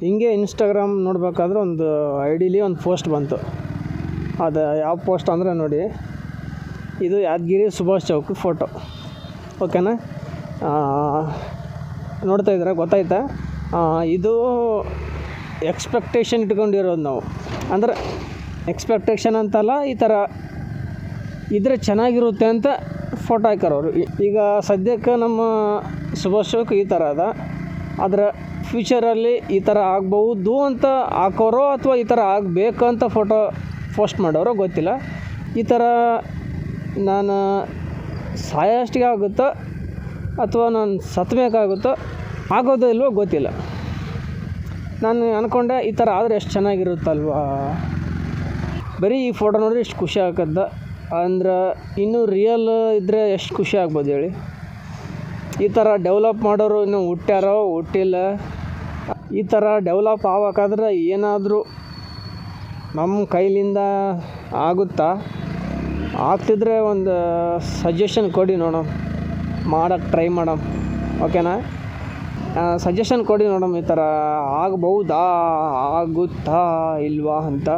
ಹಿಂಗೆ ಇನ್ಸ್ಟಾಗ್ರಾಮ್ ನೋಡಬೇಕಾದ್ರೆ ಒಂದು ಐ ಡಿಲಿ ಒಂದು ಪೋಸ್ಟ್ ಬಂತು. ಅದು ಯಾವ ಪೋಸ್ಟ್ ಅಂದರೆ ನೋಡಿ, ಇದು ಯಾದಗಿರಿ ಸುಭಾಷ್ ಚೌಕ್ ಫೋಟೋ, ಓಕೆನಾ? ನೋಡ್ತಾ ಇದ್ರೆ ಗೊತ್ತಾಯ್ತಾ? ಇದು ಎಕ್ಸ್ಪೆಕ್ಟೇಷನ್ ಇಟ್ಕೊಂಡಿರೋದು ನಾವು. ಅಂದರೆ ಎಕ್ಸ್ಪೆಕ್ಟೇಷನ್ ಅಂತಲ್ಲ, ಈ ಥರ ಇದ್ರೆ ಚೆನ್ನಾಗಿರುತ್ತೆ ಅಂತ ಫೋಟೋ ಹಾಕ್ಯಾರವರು. ಈಗ ಸದ್ಯಕ್ಕೆ ನಮ್ಮ ಸುಭಾಷ್ ಚೌಕ್ ಈ ಥರ ಅದ, ಆದರೆ ಫ್ಯೂಚರಲ್ಲಿ ಈ ಥರ ಆಗ್ಬೋದು ಅಂತ ಹಾಕೋರೋ ಅಥವಾ ಈ ಥರ ಆಗಬೇಕು ಅಂತ ಫೋಟೋ ಪೋಸ್ಟ್ ಮಾಡೋರೋ ಗೊತ್ತಿಲ್ಲ. ಈ ಥರ ನಾನು ಸಾಯೋಷ್ಟಿಗೆ ಆಗುತ್ತೋ ಅಥವಾ ನಾನು ಸತ್ತಬೇಕಾಗುತ್ತೋ ಆಗೋದು ಇಲ್ವೋ ಗೊತ್ತಿಲ್ಲ. ನಾನು ಅಂದ್ಕೊಂಡೆ ಈ ಥರ ಆದರೆ ಎಷ್ಟು ಚೆನ್ನಾಗಿರುತ್ತಲ್ವಾ. ಬರೀ ಈ ಫೋಟೋ ನೋಡಿದ್ರೆ ಎಷ್ಟು ಖುಷಿ ಆಗತ್ತೆ ಅಂದ್ರೆ, ಇನ್ನೂ ರಿಯಲ್ ಇದ್ದರೆ ಎಷ್ಟು ಖುಷಿ ಆಗ್ಬೋದು ಹೇಳಿ. ಈ ಥರ ಡೆವಲಪ್ ಮಾಡೋರು ಇನ್ನೂ ಹುಟ್ಟ್ಯಾರೋ ಹುಟ್ಟಿಲ್ಲ. ಈ ಥರ ಡೆವಲಪ್ ಆಗಬೇಕಾದ್ರೆ ಏನಾದರೂ ನಮ್ಮ ಕೈಲಿಂದ ಆಗುತ್ತಾ? ಆಗ್ತಿದ್ರೆ ಒಂದು ಸಜೆಷನ್ ಕೊಡಿ ನೋಡೋಣ, ಮಾಡೋಕ್ಕೆ ಟ್ರೈ ಮಾಡೋಣ, ಓಕೆನಾ? ಸಜೆಷನ್ ಕೊಡಿ ನೋಡೋಣ, ಈ ಥರ ಆಗ್ಬಹುದಾ, ಆಗುತ್ತಾ ಇಲ್ವಾ ಅಂತ.